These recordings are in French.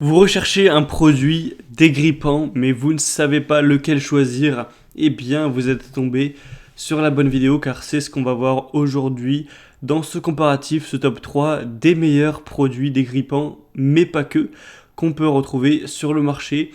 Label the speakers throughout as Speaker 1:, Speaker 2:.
Speaker 1: Vous recherchez un produit dégrippant, mais vous ne savez pas lequel choisir. Eh bien, vous êtes tombé sur la bonne vidéo car c'est ce qu'on va voir aujourd'hui dans ce comparatif, ce top 3 des meilleurs produits dégrippants, mais pas que, qu'on peut retrouver sur le marché.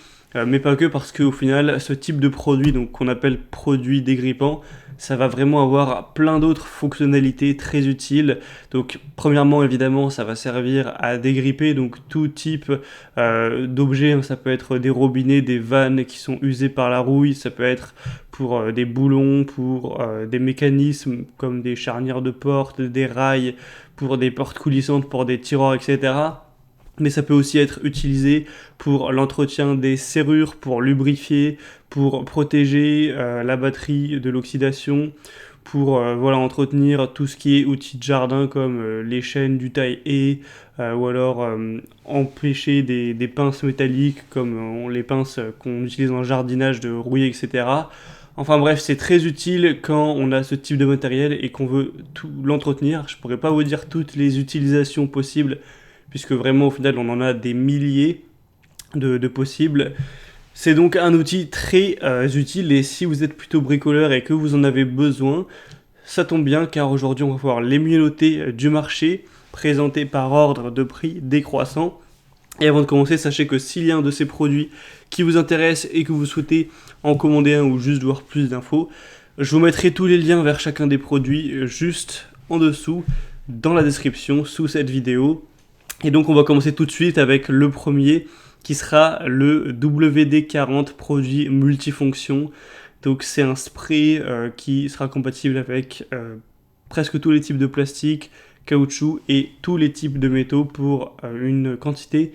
Speaker 1: Mais pas que parce qu'au final, ce type de produit, donc qu'on appelle produit dégrippant, ça va vraiment avoir plein d'autres fonctionnalités très utiles. Donc, premièrement, évidemment, ça va servir à dégripper donc tout type d'objets. Hein. Ça peut être des robinets, des vannes qui sont usées par la rouille. Ça peut être pour des boulons, pour des mécanismes comme des charnières de porte, des rails, pour des portes coulissantes, pour des tiroirs, etc. Mais ça peut aussi être utilisé pour l'entretien des serrures, pour lubrifier, pour protéger la batterie de l'oxydation, pour voilà, entretenir tout ce qui est outils de jardin comme les chaînes du taille-haie, ou alors empêcher des pinces métalliques comme les pinces qu'on utilise en jardinage de rouiller, etc. Enfin bref, c'est très utile quand on a ce type de matériel et qu'on veut tout l'entretenir. Je pourrais pas vous dire toutes les utilisations possibles puisque vraiment au final on en a des milliers de possibles. C'est donc un outil très utile et si vous êtes plutôt bricoleur et que vous en avez besoin, ça tombe bien car aujourd'hui on va voir les mieux notés du marché présentés par ordre de prix décroissant. Et avant de commencer, sachez que s'il y a un de ces produits qui vous intéresse et que vous souhaitez en commander un ou juste voir plus d'infos, je vous mettrai tous les liens vers chacun des produits juste en dessous dans la description sous cette vidéo. Et donc on va commencer tout de suite avec le premier qui sera le WD-40 produit multifonction. Donc c'est un spray qui sera compatible avec presque tous les types de plastique, caoutchouc et tous les types de métaux pour une quantité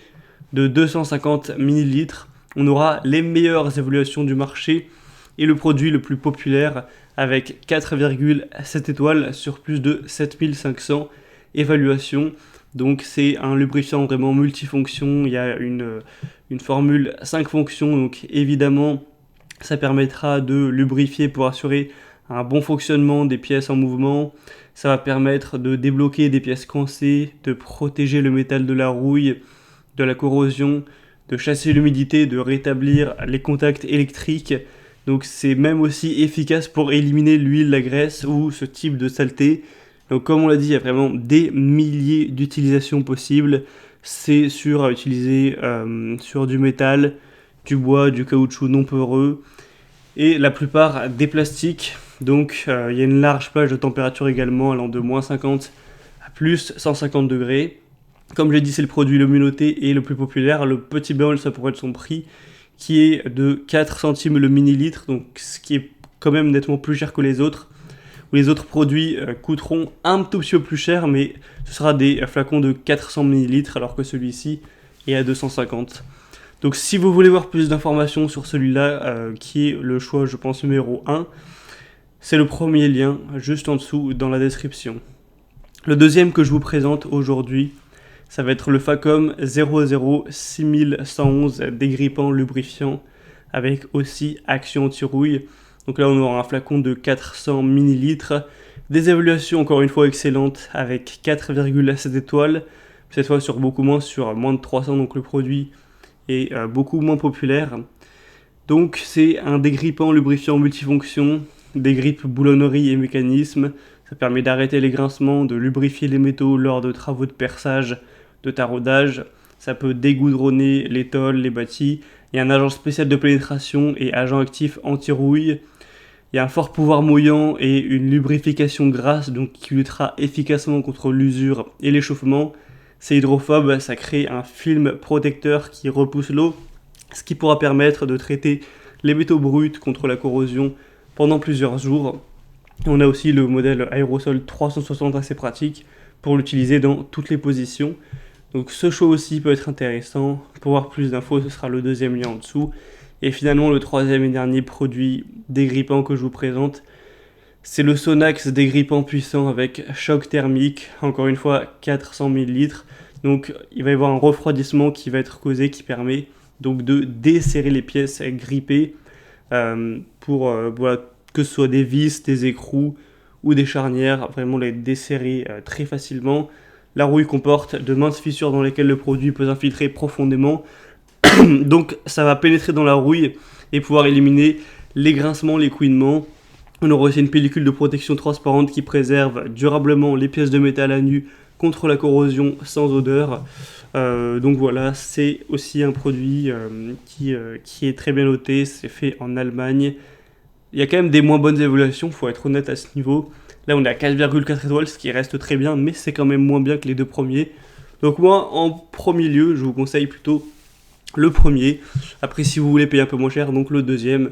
Speaker 1: de 250 ml. On aura les meilleures évaluations du marché et le produit le plus populaire avec 4,7 étoiles sur plus de 7500 évaluations. Donc c'est un lubrifiant vraiment multifonction, il y a une formule 5 fonctions, donc évidemment ça permettra de lubrifier pour assurer un bon fonctionnement des pièces en mouvement, ça va permettre de débloquer des pièces coincées, de protéger le métal de la rouille, de la corrosion, de chasser l'humidité, de rétablir les contacts électriques. Donc c'est même aussi efficace pour éliminer l'huile, la graisse ou ce type de saleté. Donc comme on l'a dit, il y a vraiment des milliers d'utilisations possibles. C'est sûr à utiliser sur du métal, du bois, du caoutchouc non poreux et la plupart des plastiques. Donc il y a une large plage de température également allant de moins 50 à plus 150 degrés. Comme je l'ai dit, c'est le produit le mieux noté et le plus populaire. Le petit bémol, ça pourrait être son prix qui est de 4 centimes le millilitre, donc ce qui est quand même nettement plus cher que les autres. Les autres produits coûteront un tout petit peu plus cher, mais ce sera des flacons de 400 ml alors que celui-ci est à 250. Donc si vous voulez voir plus d'informations sur celui-là, qui est le choix je pense numéro 1, c'est le premier lien juste en dessous dans la description. Le deuxième que je vous présente aujourd'hui, ça va être le Facom 006111 dégrippant lubrifiant avec aussi action anti-rouille. Donc là on aura un flacon de 400 ml, des évaluations encore une fois excellentes avec 4,7 étoiles, cette fois sur beaucoup moins, sur moins de 300, donc le produit est beaucoup moins populaire. Donc c'est un dégrippant lubrifiant multifonction, dégrippe boulonnerie et mécanisme, ça permet d'arrêter les grincements, de lubrifier les métaux lors de travaux de perçage, de taraudage, ça peut dégoudronner les tôles, les bâtis, il y a un agent spécial de pénétration et agent actif anti-rouille. Il y a un fort pouvoir mouillant et une lubrification grasse donc qui luttera efficacement contre l'usure et l'échauffement. C'est hydrophobe, ça crée un film protecteur qui repousse l'eau, ce qui pourra permettre de traiter les métaux bruts contre la corrosion pendant plusieurs jours. On a aussi le modèle aérosol 360 assez pratique pour l'utiliser dans toutes les positions. Donc ce choix aussi peut être intéressant. Pour voir plus d'infos, ce sera le deuxième lien en dessous. Et finalement, le troisième et dernier produit dégrippant que je vous présente, c'est le Sonax dégrippant puissant avec choc thermique, encore une fois 400 ml. Donc il va y avoir un refroidissement qui va être causé, qui permet donc de desserrer les pièces grippées pour voilà, que ce soit des vis, des écrous ou des charnières, vraiment les desserrer très facilement. La rouille comporte de minces fissures dans lesquelles le produit peut s'infiltrer profondément. Donc ça va pénétrer dans la rouille et pouvoir éliminer les grincements, les couinements. On aura aussi une pellicule de protection transparente qui préserve durablement les pièces de métal à nu contre la corrosion sans odeur. Donc voilà, c'est aussi un produit qui est très bien noté, c'est fait en Allemagne. Il y a quand même des moins bonnes évaluations, il faut être honnête à ce niveau. Là on est à 4,4 étoiles, ce qui reste très bien, mais c'est quand même moins bien que les deux premiers. Donc moi, en premier lieu, je vous conseille plutôt le premier. Après, si vous voulez payer un peu moins cher, donc le deuxième.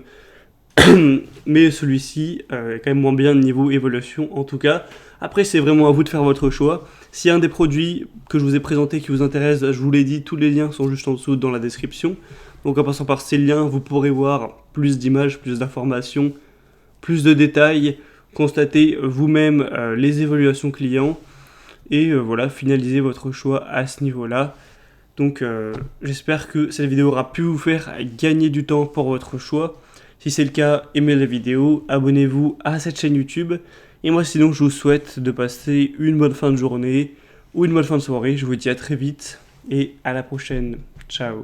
Speaker 1: Mais celui-ci est quand même moins bien niveau évaluation en tout cas. Après, c'est vraiment à vous de faire votre choix. S'il y a un des produits que je vous ai présenté qui vous intéresse, je vous l'ai dit, tous les liens sont juste en dessous dans la description. Donc en passant par ces liens, vous pourrez voir plus d'images, plus d'informations, plus de détails, constater vous-même les évaluations clients et voilà, finaliser votre choix à ce niveau-là. Donc j'espère que cette vidéo aura pu vous faire gagner du temps pour votre choix. Si c'est le cas, aimez la vidéo, abonnez-vous à cette chaîne YouTube. Et moi sinon je vous souhaite de passer une bonne fin de journée ou une bonne fin de soirée. Je vous dis à très vite et à la prochaine. Ciao.